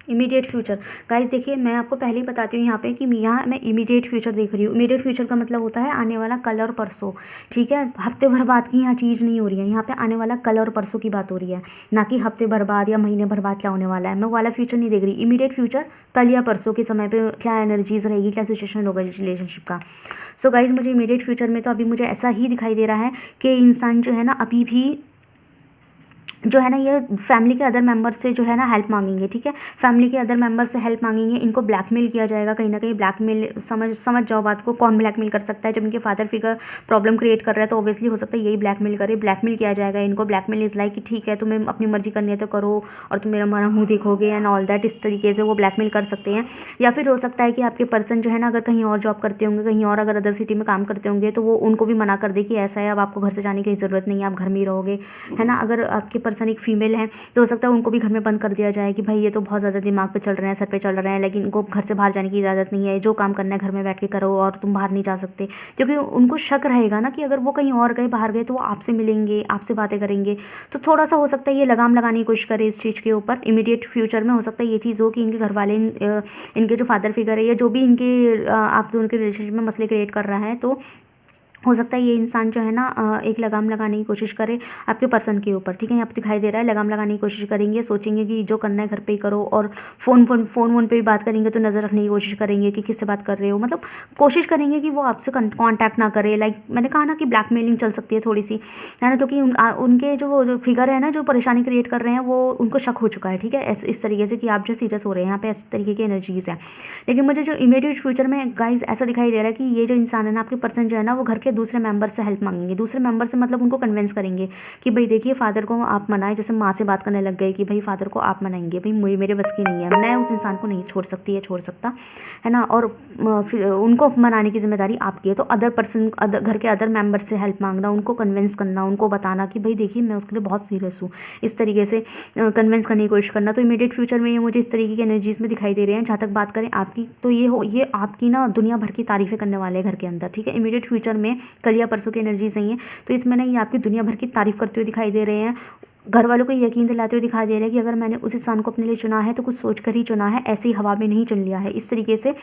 immediate future guys, देखिए मैं आपको पहले ही बताती हूँ यहाँ पे कि यहाँ मैं इमीडिएट फ्यूचर देख रही हूँ। इमीडिएट फ्यूचर का मतलब होता है आने वाला कल और परसों, ठीक है। हफ्ते भर बाद की यहाँ चीज़ नहीं हो रही है, यहाँ पे आने वाला कल और परसों की बात हो रही है, ना कि हफ्ते भर बाद या महीने भर बाद क्या होने वाला है। मैं वाला फ्यूचर नहीं देख रही। इमीडिएट फ्यूचर कल या परसों के समय पर क्या एनर्जीज रहेगी, क्या सिचुएशन होगा रिलेशनशिप का। सो गाइज मुझे इमीडिएट फ्यूचर में तो अभी मुझे ऐसा ही दिखाई दे रहा है कि इंसान जो है ना अभी भी जो है ना ये फैमिली के अदर मेंबर्स से जो है ना हेल्प मांगेंगे, ठीक है। फैमिली के अदर मेंबर्स से हेल्प मांगेंगे, इनको ब्लैकमेल किया जाएगा कहीं ना कहीं। ब्लैकमेल समझ जाओ बात को, कौन ब्लैकमेल कर सकता है। जब इनके फादर फिगर प्रॉब्लम क्रिएट कर रहा है तो ऑब्वियसली हो सकता है यही ब्लैकमेल करे। ब्लैकमेल किया जाएगा इनको। ब्लैकमेल इज़ लाइक कि ठीक है तुम्हें अपनी मर्जी करनी है तो करो और तुम मेरा मरा मुँह देखोगे एंड ऑल दैट, इस तरीके से वो ब्लैकमेल कर सकते हैं। या फिर हो सकता है कि आपके पर्सन जो है ना अगर कहीं और जॉब करते होंगे, कहीं और अगर अदर सिटी में काम करते होंगे तो वो उनको भी मना कर दे कि ऐसा है अब आपको घर से जाने की ज़रूरत नहीं है, आप घर में ही रहोगे, है ना। अगर आपके पर्सन एक फीमेल है तो हो सकता है उनको भी घर में बंद कर दिया जाए कि भाई ये तो बहुत ज़्यादा दिमाग पे चल रहे हैं, सर पे चल रहे हैं, लेकिन इनको घर से बाहर जाने की इजाज़त नहीं है, जो काम करना है घर में बैठ के करो और तुम बाहर नहीं जा सकते। क्योंकि उनको शक रहेगा ना कि अगर वो कहीं और गए, बाहर गए तो वो आपसे मिलेंगे, आपसे बातें करेंगे। तो थोड़ा सा हो सकता है ये लगाम लगाने की कोशिश करे इस चीज़ के ऊपर। इमीडिएट फ्यूचर में हो सकता है ये चीज़ हो कि इनके घर वाले इनके जो फादर फिगर है या जो भी इनके आप दोनों के रिलेशनशिप में मसले क्रिएट कर रहा है, तो हो सकता है ये इंसान जो है ना एक लगाम लगाने की कोशिश करे आपके पर्सन के ऊपर, ठीक है। यहाँ पे दिखाई दे रहा है लगाम लगाने की कोशिश करेंगे, सोचेंगे कि जो करना है घर पे ही करो, और फ़ोन पे भी बात करेंगे तो नज़र रखने की कोशिश करेंगे कि किससे बात कर रहे हो, मतलब कोशिश करेंगे कि वो आपसे कांटेक्ट ना करे। लाइक मैंने कहा ना कि ब्लैकमेलिंग चल सकती है थोड़ी सी, है ना, क्योंकि उनके जो फिगर है ना जो परेशानी क्रिएट कर रहे हैं वो उनको शक हो चुका है, ठीक है, इस तरीके से कि आप जो सीरियस हो रहे हैं यहाँ पे, इस तरीके की एनर्जीज़ है। लेकिन मुझे जो इमीडिएट फ्यूचर में गाइज ऐसा दिखाई दे रहा है कि ये जो इंसान है ना आपके पर्सन जो है ना वो घर के दूसरे मेंबर से हेल्प मांगेंगे। दूसरे मेंबर से मतलब उनको कन्विंस करेंगे कि भाई देखिए फादर को आप मनाएं, जैसे माँ से बात करने लग गए कि भाई फादर को आप मनाएंगे, भाई मेरे बस की नहीं है, मैं उस इंसान को नहीं छोड़ सकती या छोड़ सकता, है ना, और उनको मनाने की जिम्मेदारी आपकी है। तो अदर पर्सन घर के अदर मेंबर से हेल्प मांगना, उनको कन्विंस करना, उनको बताना कि भाई देखिए मैं उसके लिए बहुत सीरियस हूँ, इस तरीके से कन्विंस करने की कोशिश करना। तो इमीडिएट फ्यूचर में ये मुझे इस तरीके की एनर्जीज में दिखाई दे रहे हैं। जहाँ तक बात करें आपकी तो ये आपकी ना दुनिया भर की तारीफ़ें करने वाले हैं घर के अंदर, ठीक है। इमीडिएट फ्यूचर में कल या परसों की एनर्जीज नहीं है, तो इसमें ना ये आपकी दुनिया भर की तारीफ़ करते हुए दिखाई दे रहे हैं। घर वालों को यकीन दिलाते हुए दिखाई दे रहे हैं कि अगर मैंने उस इंसान को अपने लिए चुना है तो कुछ सोच कर ही चुना है, ऐसे ही हवा में नहीं चुन लिया है, इस तरीके से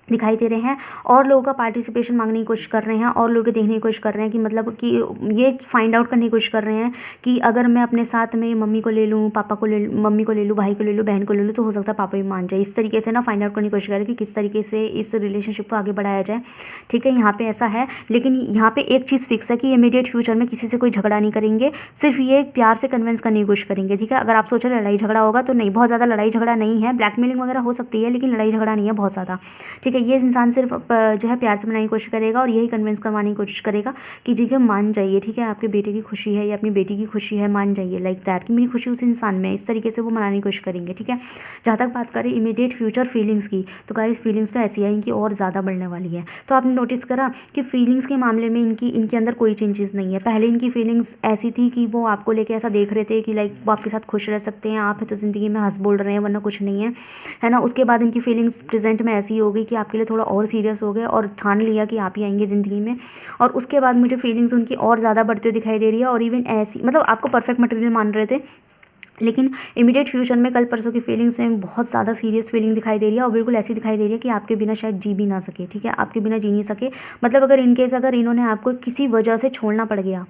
दिखाई दे रहे हैं। और लोगों का पार्टिसिपेशन मांगने की कोशिश कर रहे हैं, और लोग देखने की कोशिश कर रहे हैं कि मतलब कि ये फाइंड आउट करने की कोशिश कर रहे हैं कि अगर मैं अपने साथ में मम्मी को ले लूँ, पापा को ले लूँ, मम्मी को ले लूँ, भाई को ले लूँ, बहन को ले लूँ, तो हो सकता है पापा भी मान जाए। इस तरीके से ना फाइंड आउट करने की कोशिश कर रहे हैं कि किस तरीके से इस रिलेशनशिप को आगे बढ़ाया जाए, ठीक है। यहाँ पे ऐसा है, लेकिन यहाँ पे एक चीज़ फिक्स है कि इमीडिएट फ्यूचर में किसी से कोई झगड़ा नहीं करेंगे, सिर्फ ये प्यार से कन्विंस करने की कोशिश करेंगे, ठीक है। अगर आप सोचो लड़ाई झगड़ा होगा तो नहीं, बहुत ज़्यादा लड़ाई झगड़ा नहीं है, ब्लैकमेलिंग वगैरह हो सकती है लेकिन लड़ाई झगड़ा नहीं है बहुत ज़्यादा, ठीक है। ये इंसान सिर्फ जो है प्यार से मनाने की कोशिश करेगा और यही कन्विंस करवाने की कोशिश करेगा कि ठीक है मान जाइए, ठीक है, आपके बेटे की खुशी है या अपनी बेटी की खुशी है, मान जाइए, लाइक दैट, कि मेरी खुशी उस इंसान में, इस तरीके से वो मनाने की कोशिश करेंगे, ठीक है। जहाँ तक बात करें इमीडिएट फ्यूचर फीलिंग्स की, तो गाइस फीलिंग्स तो ऐसी है इनकी और ज़्यादा बढ़ने वाली है। तो आपने नोटिस करा कि फीलिंग्स के मामले में इनके अंदर कोई चेंजेस नहीं है। पहले इनकी फीलिंग्स ऐसी थी कि वो आपको लेके ऐसा देख रहे थे कि लाइक वो आपके साथ खुश रह सकते हैं, आप है तो ज़िंदगी में हंस बोल रहे हैं वरना कुछ नहीं है ना। उसके बाद इनकी फीलिंग्स प्रेजेंट में ऐसी हो गई कि आपके लिए थोड़ा और सीरियस हो गए और ठान लिया कि आप ही आएंगे ज़िंदगी में। और उसके बाद मुझे फीलिंग्स उनकी और ज़्यादा बढ़ती हुई दिखाई दे रही है, और इवन ऐसी मतलब आपको परफेक्ट मटेरियल मान रहे थे, लेकिन इमीडिएट फ्यूचर में कल परसों की फीलिंग्स में बहुत ज़्यादा सीरियस फीलिंग दिखाई दे रही है, और बिल्कुल ऐसी दिखाई दे रही है कि आपके बिना शायद जी भी ना सके, ठीक है, आपके बिना जी नहीं सके। मतलब अगर इनकेस अगर इन्होंने आपको किसी वजह से छोड़ना पड़ गया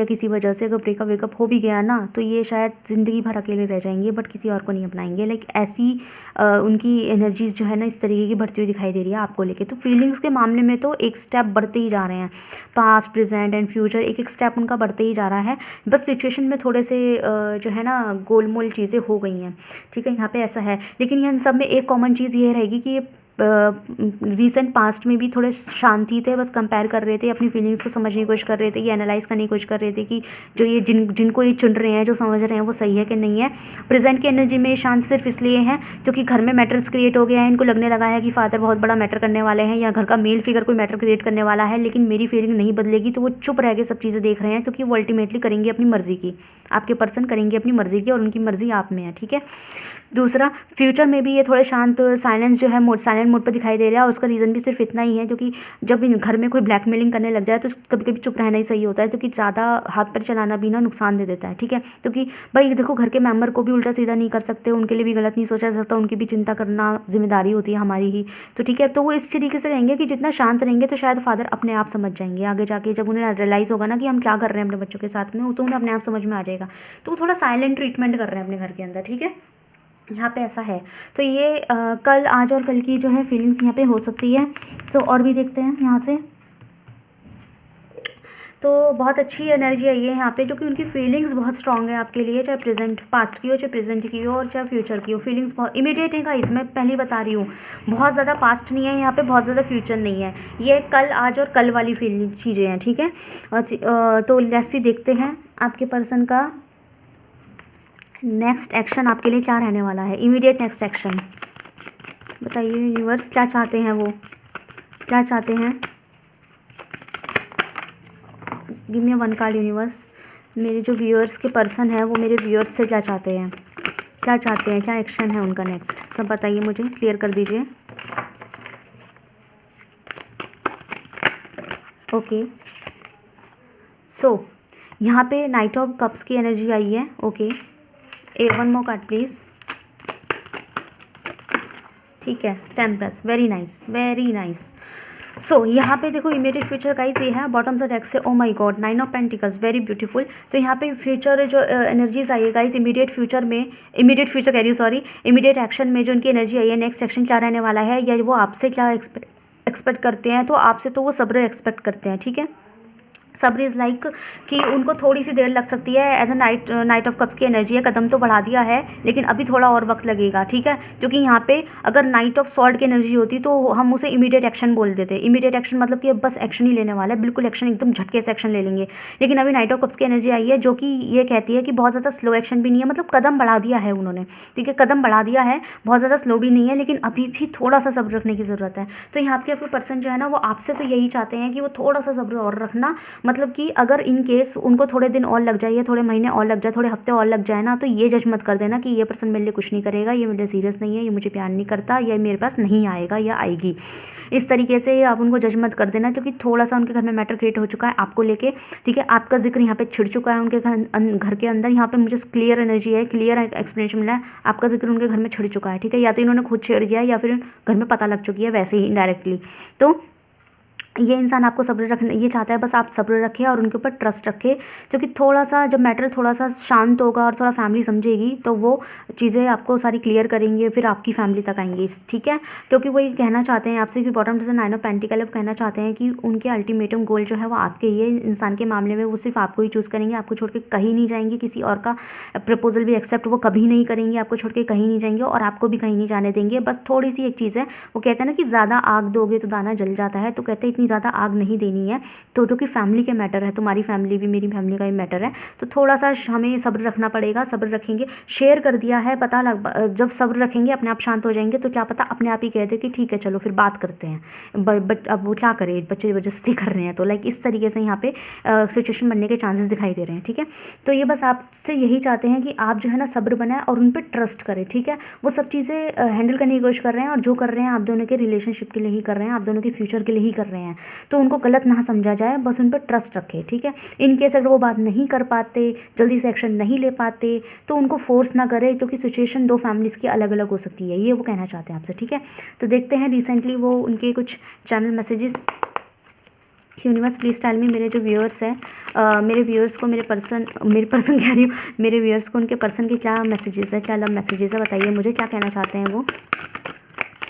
किसी वजह से, अगर ब्रेकअप वेकअप हो भी गया ना, तो ये शायद ज़िंदगी भर अकेले रह जाएंगे, बट किसी और को नहीं अपनाएंगे। लाइक ऐसी उनकी एनर्जीज़ जो है ना इस तरीके की बढ़ती हुई दिखाई दे रही है आपको लेके। तो फीलिंग्स के मामले में तो एक स्टेप बढ़ते ही जा रहे हैं, पास्ट प्रेजेंट एंड फ्यूचर, एक स्टेप उनका बढ़ते ही जा रहा है। बस सिचुएशन में थोड़े से जो है ना गोलमोल चीज़ें हो गई हैं, ठीक है, यहाँ पे ऐसा है। लेकिन इन सब में एक कॉमन चीज़ ये रहेगी कि रीसेंट पास्ट में भी थोड़े शांति थे, बस कंपेयर कर रहे थे, अपनी फीलिंग्स को समझने की कोशिश कर रहे थे, ये एनालाइज करने की कोशिश कर रहे थे कि जो ये जिनको ये चुन रहे हैं, जो समझ रहे हैं, वो सही है कि नहीं है। प्रेजेंट की एनर्जी में शांत सिर्फ इसलिए है क्योंकि घर में मैटर्स क्रिएट हो गया है, इनको लगने लगा है कि फादर बहुत बड़ा मैटर करने वाले हैं या घर का मेल फिगर कोई मैटर क्रिएट करने वाला है, लेकिन मेरी फीलिंग नहीं बदलेगी। तो वो चुप रह के सब चीज़ें देख रहे हैं, क्योंकि वो अल्टीमेटली करेंगे अपनी मर्जी की, आपके पर्सन करेंगे अपनी मर्जी की, और उनकी मर्जी आप में है, ठीक है। दूसरा, फ्यूचर में भी ये थोड़े शांत साइलेंस जो है साइलेंट मोड पर दिखाई दे रहा है, और उसका रीज़न भी सिर्फ इतना ही है क्योंकि जब घर में कोई ब्लैकमेलिंग करने लग जाए तो कभी कभी चुप रहना ही सही होता है, क्योंकि ज़्यादा हाथ पर चलाना भी ना नुकसान दे देता है। ठीक है, क्योंकि भाई देखो, घर के मेंबर को भी उल्टा सीधा नहीं कर सकते, उनके लिए भी गलत नहीं सोचा जा सकता, उनकी भी चिंता करना जिम्मेदारी होती है हमारी ही। तो ठीक है, तो वो इस तरीके से रहेंगे कि जितना शांत रहेंगे तो शायद फादर अपने आप समझ जाएंगे आगे जाके, जब उन्हें रियलाइज़ होगा ना कि हम क्या कर रहे हैं अपने बच्चों के साथ में, तो उन्हें अपने आप समझ में आ जाएगा। तो वो थोड़ा साइलेंट ट्रीटमेंट कर रहे हैं अपने घर के अंदर। ठीक है, यहाँ पे ऐसा है। तो ये कल, आज और कल की जो है फीलिंग्स यहाँ पे हो सकती है। सो और भी देखते हैं यहाँ से। तो बहुत अच्छी एनर्जी आई है यहाँ पे, क्योंकि उनकी फीलिंग्स बहुत स्ट्रांग है आपके लिए, चाहे प्रेजेंट पास्ट की हो, चाहे प्रेजेंट की हो, और चाहे फ्यूचर की हो। फीलिंग्स बहुत इमीडिएट है गाइस, मैं पहले बता रही हूँ, बहुत ज़्यादा पास्ट नहीं है यहाँ पे, बहुत ज़्यादा फ्यूचर नहीं है, ये कल, आज और कल वाली फीलिंग चीज़ें हैं। ठीक है, तो लेट्स देखते हैं आपके पर्सन का नेक्स्ट एक्शन आपके लिए क्या रहने वाला है। इमीडिएट नेक्स्ट एक्शन बताइए यूनिवर्स, क्या चाहते हैं वो, क्या चाहते हैं। Give me one card universe. मेरे जो व्यूअर्स के पर्सन है वो मेरे व्यूअर्स से क्या चाहते हैं, क्या चाहते हैं, क्या एक्शन है उनका नेक्स्ट, सब बताइए मुझे, क्लियर कर दीजिए। ओके, सो यहाँ पे नाइट ऑफ कप्स की एनर्जी आई है। Okay, one more card please. ठीक है, temperance, very nice, very nice. So यहाँ पे देखो, इमीडिएट फ्यूचर गाइस ये है बॉटम से डेक से। ओ my God, 9 of pentacles, very beautiful. तो यहाँ पे फ्यूचर जो एनर्जीज आई है गाइस, इमीडिएट फ्यूचर में, इमीडिएट फ्यूचर कह रही हूँ, सॉरी, इमीडिएट एक्शन में जो उनकी एनर्जी आई है, नेक्स्ट एक्शन क्या रहने वाला है, या वो आपसे क्या एक्सपेक्ट करते हैं। तो आपसे तो वो सब्र एक्सपेक्ट करते हैं। ठीक है, सब्र इज़ लाइक कि उनको थोड़ी सी देर लग सकती है। As a knight of cups की एनर्जी है, कदम तो बढ़ा दिया है लेकिन अभी थोड़ा और वक्त लगेगा। ठीक है, क्योंकि यहाँ पे अगर नाइट ऑफ सॉर्ड की एनर्जी होती तो हम उसे इमीडिएट एक्शन बोल देते। इमीडिएट एक्शन मतलब कि अब बस एक्शन ही लेने वाला है, बिल्कुल एक्शन, एकदम झटके से एक्शन ले लेंगे। लेकिन अभी नाइट ऑफ कप्स की एनर्जी आई है जो कि ये कहती है कि बहुत ज़्यादा स्लो एक्शन भी नहीं है, मतलब कदम बढ़ा दिया है उन्होंने। ठीक है, कदम बढ़ा दिया है, बहुत ज़्यादा स्लो भी नहीं है, लेकिन अभी भी थोड़ा सा सब्र रखने की ज़रूरत है। तो यहाँ पे आपके पर्सन जो है ना, वो आपसे तो यही चाहते हैं कि वो थोड़ा सा सब्र और रखना, मतलब कि अगर इन केस उनको थोड़े दिन और लग जाए, या थोड़े महीने और लग जाए, थोड़े हफ्ते और लग जाए ना, तो ये जज मत कर देना कि ये पर्सन मेरे लिए कुछ नहीं करेगा, ये मेरे लिए सीरियस नहीं है, ये मुझे प्यार नहीं करता, या मेरे पास नहीं आएगा या आएगी। इस तरीके से आप उनको जज मत कर देना, क्योंकि थोड़ा सा उनके घर में मैटर क्रिएट हो चुका है आपको लेके। ठीक है, आपका जिक्र यहाँ पे छिड़ चुका है उनके घर के अंदर। यहाँ पे मुझे क्लियर एनर्जी है, क्लियर एक्सप्लेनेशन मिला है, आपका जिक्र उनके घर में छिड़ चुका है। ठीक है, या तो इन्होंने खुद छेड़ दिया या फिर घर में पता लग चुकी है वैसे ही इनडायरेक्टली। तो ये इंसान आपको सब्र रखना, ये चाहता है बस आप सब्र रखें और उनके ऊपर ट्रस्ट रखें, क्योंकि थोड़ा सा जब मैटर थोड़ा सा शांत होगा और थोड़ा फैमिली समझेगी तो वो चीज़ें आपको सारी क्लियर करेंगे, फिर आपकी फैमिली तक आएंगी। ठीक है, क्योंकि वो ये कहना चाहते हैं आपसे कि बॉटम से 9 ऑफ पेंटिकल, वो कहना चाहते हैं कि उनके अल्टीमेटम गोल जो है वो आपके ही है। इंसान के मामले में वो सिर्फ आपको ही चूज़ करेंगे, आपको छोड़ के कहीं नहीं जाएंगे, किसी और का प्रपोजल भी एक्सेप्ट वो कभी नहीं करेंगे, आपको छोड़ के कहीं नहीं जाएंगे और आपको भी कहीं नहीं जाने देंगे। बस थोड़ी सी एक चीज़ है, वो कहते हैं ना कि ज़्यादा आग दोगे तो दाना जल जाता है, तो कहते हैं इतनी ज़्यादा आग नहीं देनी है। तो क्योंकि फैमिली के मैटर है, तुम्हारी फैमिली भी मेरी फैमिली का भी मैटर है, तो थोड़ा सा हमें सब्र रखना पड़ेगा। सब्र रखेंगे, शेयर कर दिया है, पता लग, जब सब्र रखेंगे अपने आप शांत हो जाएंगे, तो क्या पता अपने आप ही कह दे कि ठीक है चलो फिर बात करते हैं। बट अब वो क्या करे, बच्चे ज़बरदस्ती कर रहे हैं, तो लाइक इस तरीके से यहाँ पे सिचुएशन बनने के चांसेस दिखाई दे रहे हैं। ठीक है, तो ये बस आपसे यही चाहते हैं कि आप जो है ना सब्र बनाए और उन पर ट्रस्ट करें। ठीक है, वो सब चीज़ें हैंडल करने की कोशिश कर रहे हैं, और जो कर रहे हैं आप दोनों के रिलेशनशिप के लिए ही कर रहे हैं, आप दोनों के फ्यूचर के लिए ही कर रहे हैं, तो उनको गलत ना समझा जाए, बस उन पर ट्रस्ट रखें। ठीक है, इन केस अगर वो बात नहीं कर पाते, जल्दी से एक्शन नहीं ले पाते, तो उनको फोर्स ना करें, क्योंकि सिचुएशन दो फैमिलीज़ की अलग अलग हो सकती है, ये वो कहना चाहते हैं आपसे। ठीक है, तो देखते हैं रिसेंटली वो उनके कुछ channel messages. Universe please tell me, मेरे जो व्यूअर्स हैं, मेरे व्यूअर्स को मेरे पर्सन कह रही हूँ, मेरे व्यूअर्स को उनके पर्सन के क्या मैसेजेस है, क्या लव मैसेजेस है, बताइए मुझे क्या कहना चाहते हैं वो।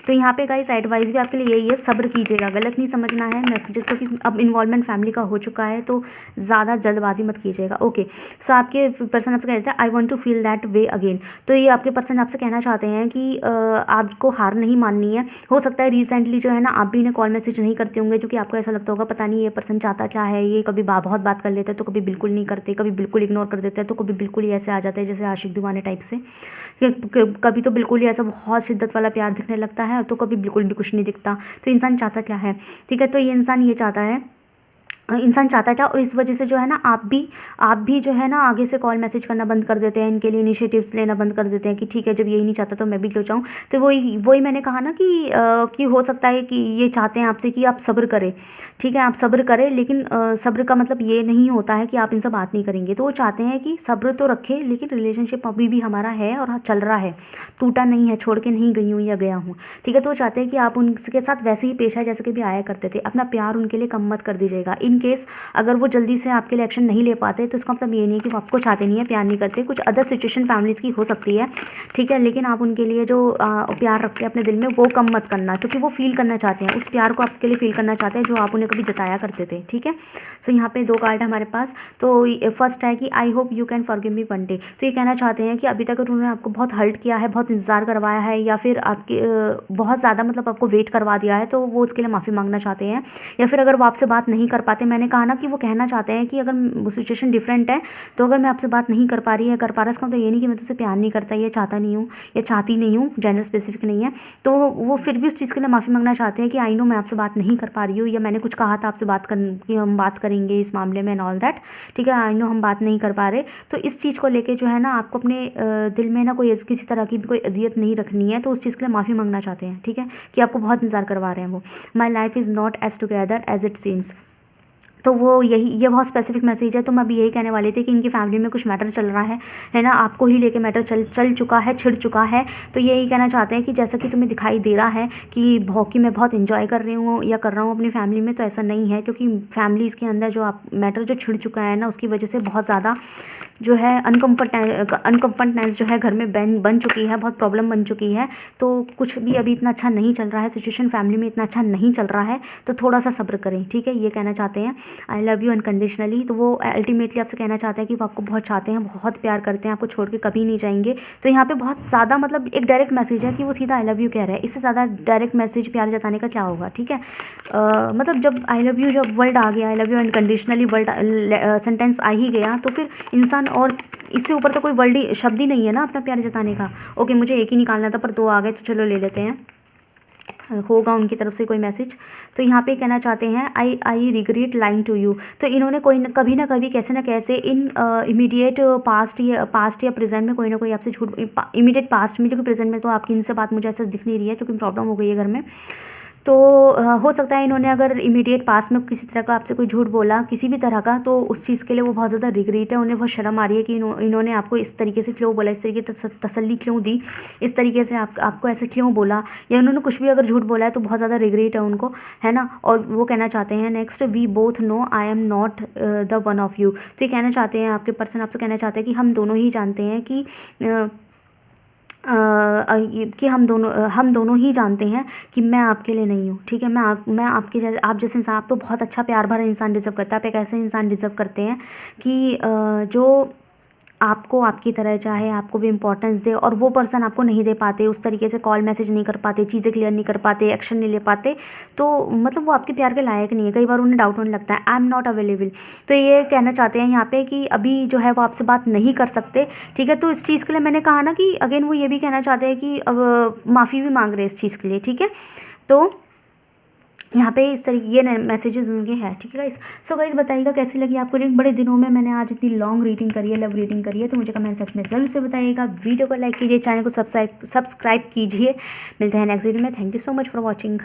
तो यहाँ पे गाइस एडवाइस भी आपके लिए यही है, सब्र कीजिएगा, गलत नहीं समझना है मैसेजेस, क्योंकि अब इन्वॉल्वमेंट फैमिली का हो चुका है, तो ज़्यादा जल्दबाजी मत कीजिएगा। ओके, सो आपके पर्सन आपसे कहते हैं I want to feel that way again. तो ये आपके पर्सन आपसे कहना चाहते हैं कि आपको हार नहीं माननी है। हो सकता है रिसेंटली जो है ना आप भी इन्हें कॉल मैसेज नहीं करते होंगे, क्योंकि आपको ऐसा लगता होगा पता नहीं ये पर्सन चाहता क्या है, ये कभी बहुत बात कर लेते हैं, तो कभी बिल्कुल नहीं करते, कभी बिल्कुल इग्नोर कर देते हैं, तो कभी बिल्कुल ही ऐसे आ जाते हैं जैसे आशिक दीवाने टाइप से, कभी तो बिल्कुल ही ऐसा बहुत शिद्दत वाला प्यार दिखने लगता है, तो कभी बिल्कुल भी कुछ नहीं दिखता। तो इंसान चाहता क्या है, ठीक है, तो ये इंसान ये चाहता है इंसान चाहता था, और इस वजह से जो है ना आप भी जो है ना आगे से कॉल मैसेज करना बंद कर देते हैं, इनके लिए इनिशिएटिव्स लेना बंद कर देते हैं कि ठीक है, जब यही नहीं चाहता तो मैं भी क्यों चाहूँ। तो वही वही मैंने कहा ना कि हो सकता है कि ये चाहते हैं आपसे कि आप सब्र करें, ठीक है, आप सब्र करें, लेकिन सब्र का मतलब ये नहीं होता है कि आप इनसे बात नहीं करेंगे। तो वो चाहते हैं कि सब्र तो रखें, लेकिन रिलेशनशिप अभी भी हमारा है और चल रहा है, टूटा नहीं है, छोड़ के नहीं गई हूँ या गया हूँ, ठीक है। तो वो चाहते हैं कि आप उनके साथ वैसे ही पेश आए जैसे कि भी आया करते थे। अपना प्यार उनके लिए कम मत कर दीजिएगा। इन केस अगर वो जल्दी से आपके लिए एक्शन नहीं ले पाते तो इसका मतलब ये नहीं है कि वो आपको चाहते नहीं है, प्यार नहीं करते। कुछ अदर सिचुएशन फैमिलीज़ की हो सकती है, ठीक है, लेकिन आप उनके लिए जो प्यार रखते हैं अपने दिल में वो कम मत करना, क्योंकि वो फील करना चाहते हैं, उस प्यार को आपके लिए फील करना चाहते हैं जो आप उन्हें कभी जताया करते थे, ठीक है। सो यहाँ पे 2 कार्ड है हमारे पास। तो फर्स्ट है कि I hope you can forgive me one day. तो ये कहना चाहते हैं कि अभी तक उन्होंने आपको बहुत हर्ट किया है, बहुत इंतज़ार करवाया है, या फिर आपके बहुत ज़्यादा मतलब आपको वेट करवा दिया है, तो वो उसके लिए माफ़ी मांगना चाहते हैं। या फिर अगर वो आपसे बात नहीं कर पाते, मैंने कहा ना कि वो कहना चाहते हैं कि अगर सिचुएशन डिफरेंट है, तो अगर मैं आपसे बात नहीं कर पा रही या कर पा रहा, इसका मतलब ये नहीं कि मैं तुझसे प्यार नहीं करता या चाहता नहीं हूँ या चाहती नहीं हूँ, जेंडर स्पेसिफिक नहीं है। तो वो फिर भी उस चीज़ के लिए माफ़ी मांगना चाहते हैं कि आई नो मैं आपसे बात नहीं कर पा रही हूँ, या मैंने कुछ कहा था आपसे बात कर कि हम बात करेंगे इस मामले में एंड ऑल दैट, ठीक है, आई नो हम बात नहीं कर पा रहे। तो इस चीज़ को लेके जो है ना आपको अपने दिल में ना कोई किसी तरह की भी कोई अजियत नहीं रखनी है, तो उस चीज़ के लिए माफ़ी मांगना चाहते हैं, ठीक है, कि आपको बहुत इंतज़ार करवा रहे हैं वो। My life is not as together as it seems. तो वो यही, ये बहुत स्पेसिफिक मैसेज है। तो मैं अभी यही कहने वाली थी कि इनकी फैमिली में कुछ मैटर चल रहा है ना, आपको ही लेके मैटर चल चुका है, छिड़ चुका है। तो यही कहना चाहते हैं कि जैसा कि तुम्हें दिखाई दे रहा है कि मैं बहुत इंजॉय कर रही हूँ या कर रहा हूँ अपनी फैमिली में, तो ऐसा नहीं है, क्योंकि फैमिलीज़ के अंदर जो आप मैटर जो छिड़ चुका है ना, उसकी वजह से बहुत ज़्यादा जो है अनकम्फर्टनेस जो है घर में बन चुकी है, बहुत प्रॉब्लम बन चुकी है। तो कुछ भी अभी इतना अच्छा नहीं चल रहा है, सिचुएशन फैमिली में इतना अच्छा नहीं चल रहा है, तो थोड़ा सा सब्र करें, ठीक है, ये कहना चाहते हैं। आई लव यू अनकंडीशनली। तो वो अल्टीमेटली आपसे कहना चाहते हैं कि वो आपको बहुत चाहते हैं, बहुत प्यार करते हैं, आपको छोड़ के कभी नहीं जाएंगे। तो यहाँ पे बहुत ज़्यादा मतलब एक डायरेक्ट मैसेज है कि वो सीधा आई लव यू कह रहे हैं। इससे ज़्यादा डायरेक्ट मैसेज प्यार जताने का क्या होगा, ठीक है। मतलब जब आई लव यू, जब वर्ड आ गया, I love you unconditionally word sentence आ ही गया, तो फिर इंसान और इससे ऊपर तो कोई वर्ड ही शब्द ही नहीं है ना अपना प्यार जताने का। ओके, मुझे एक ही निकालना था पर 2 आ गए, तो चलो ले लेते हैं, होगा उनकी तरफ से कोई मैसेज। तो यहाँ पे कहना चाहते हैं I regret lying to you. तो इन्होंने कभी ना कभी कैसे ना कैसे इन इमीडिएट पास्ट या प्रेजेंट में कोई ना कोई आपसे झूठ, इमीडिएट पास्ट में, क्योंकि प्रेजेंट में तो आपकी इनसे बात मुझे ऐसा दिख नहीं रही है क्योंकि प्रॉब्लम हो गई है घर में। तो हो सकता है इन्होंने अगर इमीडिएट पास में किसी तरह का आपसे कोई झूठ बोला किसी भी तरह का, तो उस चीज़ के लिए वो बहुत ज़्यादा रिग्रेट है, उन्हें बहुत शर्म आ रही है कि इन्होंने आपको इस तरीके से क्यों बोला, इस तरीके से तसल्ली क्यों दी, इस तरीके से आपको ऐसे क्यों बोला, या उन्होंने कुछ भी अगर झूठ बोला है तो बहुत ज़्यादा रिग्रेट है उनको, है ना। और वो कहना चाहते हैं next, we both know I am not the one of you. तो ये कहना चाहते हैं, आपके पर्सन आपसे कहना चाहते हैं कि हम दोनों ही जानते हैं कि हम दोनों ही जानते हैं कि मैं आपके लिए नहीं हूँ, ठीक है। मैं आपके जैसे, आप जैसे इंसान, आप तो बहुत अच्छा प्यार भरा इंसान डिज़र्व करता है। आप एक ऐसे इंसान डिज़र्व करते हैं कि जो आपको आपकी तरह चाहे, आपको भी इम्पोर्टेंस दे, और वो पर्सन आपको नहीं दे पाते, उस तरीके से कॉल मैसेज नहीं कर पाते, चीज़ें क्लियर नहीं कर पाते, एक्शन नहीं ले पाते, तो मतलब वो आपके प्यार के लायक नहीं है। कई बार उन्हें डाउट होने लगता है, आई एम नॉट अवेलेबल। तो ये कहना चाहते हैं यहाँ पे कि अभी जो है वो आपसे बात नहीं कर सकते, ठीक है। तो इस चीज़ के लिए मैंने कहा ना कि अगेन वो ये भी कहना चाहते हैं कि अब माफ़ी भी मांग रहे हैं इस चीज़ के लिए, ठीक है। तो यहाँ पे इस तरीके ये मैसेजेस उनके हैं, ठीक है गाइस। सो गाइस बताइएगा कैसी लगी आपको रीडिंग। बड़े दिनों में मैंने आज इतनी लॉन्ग रीडिंग करी है, लव रीडिंग करी है, तो मुझे कमेंट सेक्शन में ज़रूर से बताइएगा। वीडियो को लाइक कीजिए, चैनल को सब्सक्राइब कीजिए। मिलते हैं नेक्स्ट वीडियो में। Thank you so much for watching.